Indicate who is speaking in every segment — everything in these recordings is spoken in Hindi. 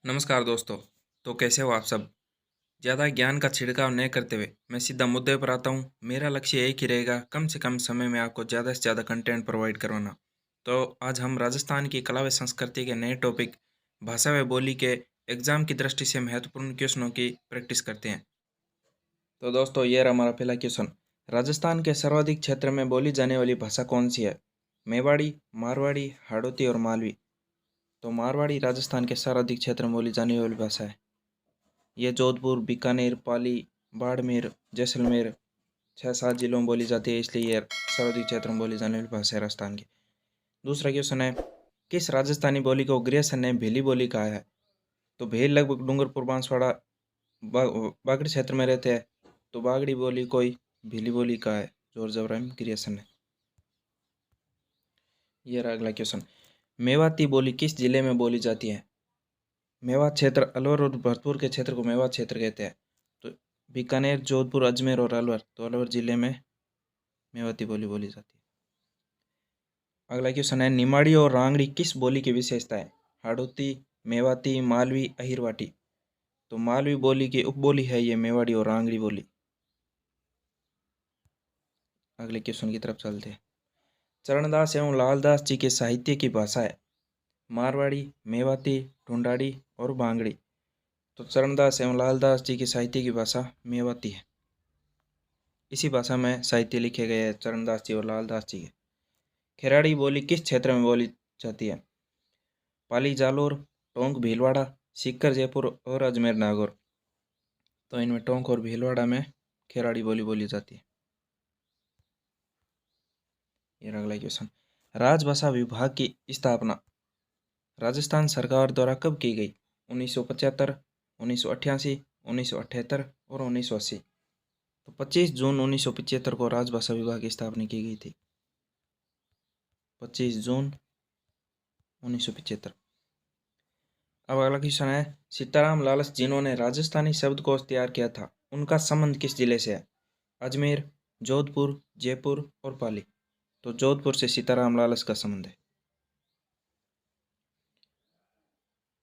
Speaker 1: नमस्कार दोस्तों। तो कैसे हो आप सब। ज़्यादा ज्ञान का छिड़काव नहीं करते हुए मैं सीधा मुद्दे पर आता हूँ। मेरा लक्ष्य एक ही रहेगा, कम से कम समय में आपको ज़्यादा से ज़्यादा कंटेंट प्रोवाइड करवाना। तो आज हम राजस्थान की कला व संस्कृति के नए टॉपिक भाषा व बोली के एग्जाम की दृष्टि से महत्वपूर्ण क्वेश्चनों की प्रैक्टिस करते हैं। तो दोस्तों, ये रहा हमारा पहला क्वेश्चन। राजस्थान के सर्वाधिक क्षेत्र में बोली जाने वाली भाषा कौन सी है? मेवाड़ी, मारवाड़ी, हाड़ौती और मालवी। तो मारवाड़ी राजस्थान के सर्वाधिक क्षेत्र में बोली जाने वाली भाषा है। ये जोधपुर, बीकानेर, पाली, बाड़मेर, जैसलमेर 6-7 जिलों में बोली जाती है, इसलिए ये सर्वाधिक क्षेत्र में बोली जाने वाली भाषा है राजस्थान की। दूसरा क्वेश्चन है, किस राजस्थानी बोली को ग्रेसन ने भेली बोली कहा है? तो भेल लगभग डूंगरपुर, बांसवाड़ा, बागड़ी क्षेत्र में रहते हैं, तो बागड़ी बोली कोई भेली बोली कहा है जॉर्ज अब्राहम ग्रियर्सन ने। ये रहा अगला क्वेश्चन। मेवाती बोली किस जिले में बोली जाती है? मेवात क्षेत्र अलवर और भरतपुर के क्षेत्र को मेवात क्षेत्र कहते हैं। तो बीकानेर, जोधपुर, अजमेर और अलवर, तो अलवर जिले में मेवाती बोली बोली जाती है। अगला क्वेश्चन है, निमाड़ी और रांगड़ी किस बोली की विशेषता है? हाड़ौती, मेवाती, मालवी, अहिरवाटी। तो मालवी बोली की उपबोली है ये मेवाड़ी और रांगड़ी बोली। अगले क्वेश्चन की तरफ चलते हैं। चरणदास एवं लालदास जी के साहित्य की भाषा है मारवाड़ी, मेवाती, ढूंढाड़ी और बांगड़ी। तो चरणदास एवं लालदास जी की साहित्य की भाषा मेवाती है। इसी भाषा में साहित्य लिखे गए हैं चरणदास जी और लालदास जी के। खेराड़ी बोली किस क्षेत्र में बोली जाती है? पाली, जालोर, टोंक, भीलवाड़ा, सीकर, जयपुर और अजमेर, नागौर। तो इनमें टोंक और भीलवाड़ा में खेराड़ी बोली बोली जाती है। ये अगला क्वेश्चन। राजभाषा विभाग की स्थापना राजस्थान सरकार द्वारा कब की गई? 1975, 1988, 1978 और 1980। तो 25 जून 1975 को राजभाषा विभाग की स्थापना की गई थी। 25 जून 1975। अब अगला क्वेश्चन है, सीताराम लालस जिन्होंने राजस्थानी शब्दकोश तैयार किया था, उनका संबंध किस जिले से है? अजमेर, जोधपुर, जयपुर और पाली। तो जोधपुर से सीताराम लालस का संबंध है।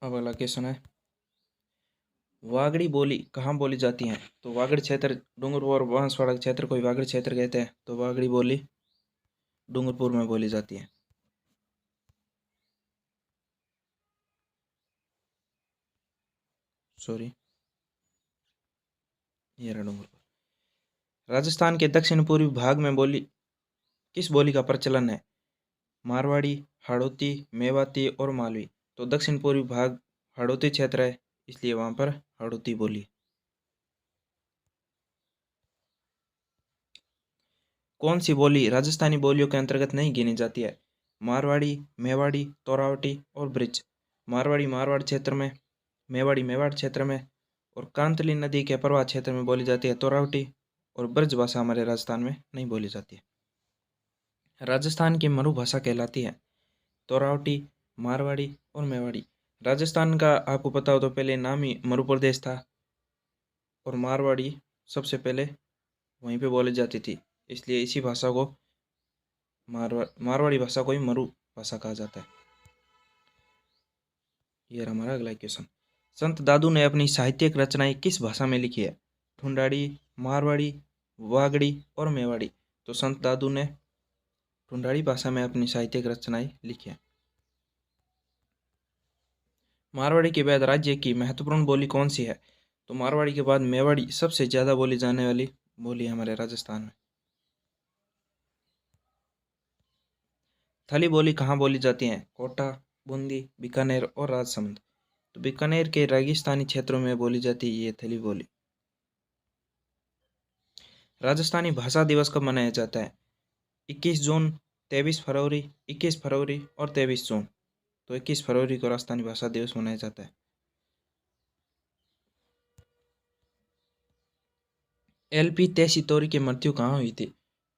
Speaker 1: अब अगला क्वेश्चन है, वागड़ी बोली कहाँ बोली जाती है? तो वागड़ क्षेत्र डूंगरपुर और बांसवाड़ा क्षेत्र को वागड़ क्षेत्र कहते हैं, तो वागड़ी बोली डूंगरपुर में बोली जाती है। सॉरी, ये रहा डूंगरपुर। राजस्थान के दक्षिण पूर्वी भाग में बोली किस बोली का प्रचलन है? मारवाड़ी, हाड़ौती, मेवाती और मालवी। तो दक्षिण पूर्वी भाग हाड़ौती क्षेत्र है, इसलिए वहां पर हाड़ौती बोली। कौन सी बोली राजस्थानी बोलियों के अंतर्गत नहीं गिनी जाती है? मारवाड़ी, मेवाड़ी, तोरावटी और ब्रिज। मारवाड़ी मारवाड़ क्षेत्र में, मेवाड़ी मेवाड़ क्षेत्र में और कांतली नदी के प्रवाह क्षेत्र में बोली जाती है तोरावटी, और ब्रज भाषा हमारे राजस्थान में नहीं बोली जाती है। राजस्थान की मरुभाषा कहलाती है तोरावटी, मारवाड़ी और मेवाड़ी। राजस्थान का आपको पता हो तो पहले नाम ही मरु प्रदेश था, और मारवाड़ी सबसे पहले वहीं पे बोली जाती थी, इसलिए इसी भाषा को मारवाड़ी भाषा को ही मरु भाषा कहा जाता है। ये रहा हमारा अगला क्वेश्चन। संत दादू ने अपनी साहित्यिक रचनाएं किस भाषा में लिखी है? ढूंढाड़ी, मारवाड़ी, वागड़ी और मेवाड़ी। तो संत दादू ने ढूंढाड़ी भाषा में अपनी साहित्यिक रचनाएं लिखी है। मारवाड़ी के बाद राज्य की महत्वपूर्ण बोली कौन सी है? तो मारवाड़ी के बाद मेवाड़ी सबसे ज़्यादा बोली जाने वाली बोली है हमारे राजस्थान में। थली बोली कहाँ बोली जाती है? कोटा, बूंदी, बीकानेर और राजसमंद। तो बीकानेर के रेगिस्तानी क्षेत्रों में बोली जाती है ये थली बोली। राजस्थानी भाषा दिवस कब मनाया जाता है? 21 जून, 23 फरवरी, 21 फरवरी और 23 जून। तो 21 फरवरी को राजस्थानी भाषा दिवस मनाया जाता है। एलपी तेसी तोरी की मृत्यु कहाँ हुई थी?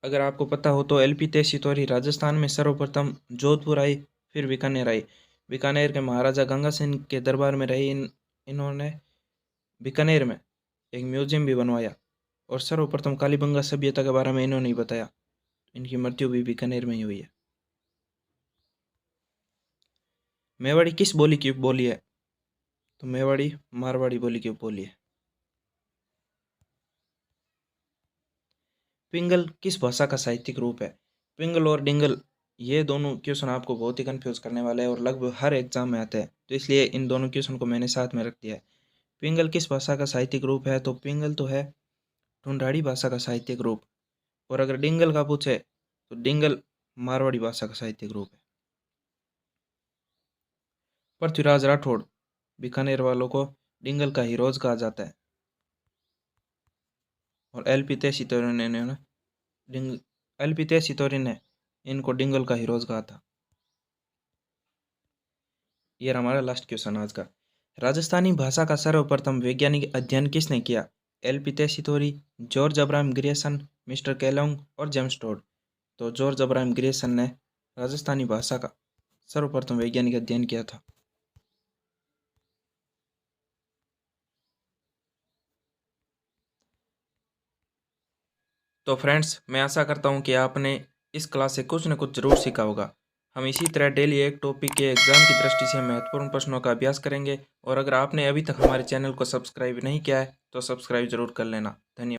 Speaker 1: अगर आपको पता हो तो एलपी तेसी तोरी राजस्थान में सर्वप्रथम जोधपुर आई, फिर बीकानेर आई। बीकानेर के महाराजा गंगा सिंह के दरबार में रही इन्होंने बीकानेर में एक म्यूजियम भी बनवाया, और सर्वप्रथम कालीबंगा सभ्यता के बारे में इन्होंने ही बताया। इनकी मृत्यु भी बीकानेर में ही हुई है। मेवाड़ी किस बोली की बोली है? तो मेवाड़ी मारवाड़ी बोली की बोली है। पिंगल किस भाषा का साहित्यिक रूप है? पिंगल और डिंगल ये दोनों क्वेश्चन आपको बहुत ही कंफ्यूज करने वाले हैं और लगभग हर एग्जाम में आते हैं, तो इसलिए इन दोनों क्वेश्चन को मैंने साथ में रख दिया है। पिंगल किस भाषा का साहित्यिक रूप है? तो पिंगल तो है ढूंढाड़ी भाषा का साहित्यिक रूप। और अगर डिंगल का पूछे तो डिंगल मारवाड़ी भाषा का साहित्यिक रूप है। पृथ्वीराज राठौड़ बीकानेर वालों को डिंगल का हीरोज कहा जाता है। और एल पी तेसी ने इनको डिंगल का हीरोज कहा था। ये रहा हमारा लास्ट क्वेश्चन आज का। राजस्थानी भाषा का सर्वप्रथम वैज्ञानिक अध्ययन किसने किया? एल पी तेसी, George Abraham Grierson, mister Kelong और जेम्स टोड। तो जॉर्ज अब्राहम ग्रियर्सन ने राजस्थानी भाषा का सर्वप्रथम वैज्ञानिक अध्ययन किया था। तो फ्रेंड्स, मैं आशा करता हूँ कि आपने इस क्लास से कुछ न कुछ ज़रूर सीखा होगा। हम इसी तरह डेली एक टॉपिक के एग्जाम की दृष्टि से महत्वपूर्ण प्रश्नों का अभ्यास करेंगे। और अगर आपने अभी तक हमारे चैनल को सब्सक्राइब नहीं किया है तो सब्सक्राइब जरूर कर लेना। धन्यवाद।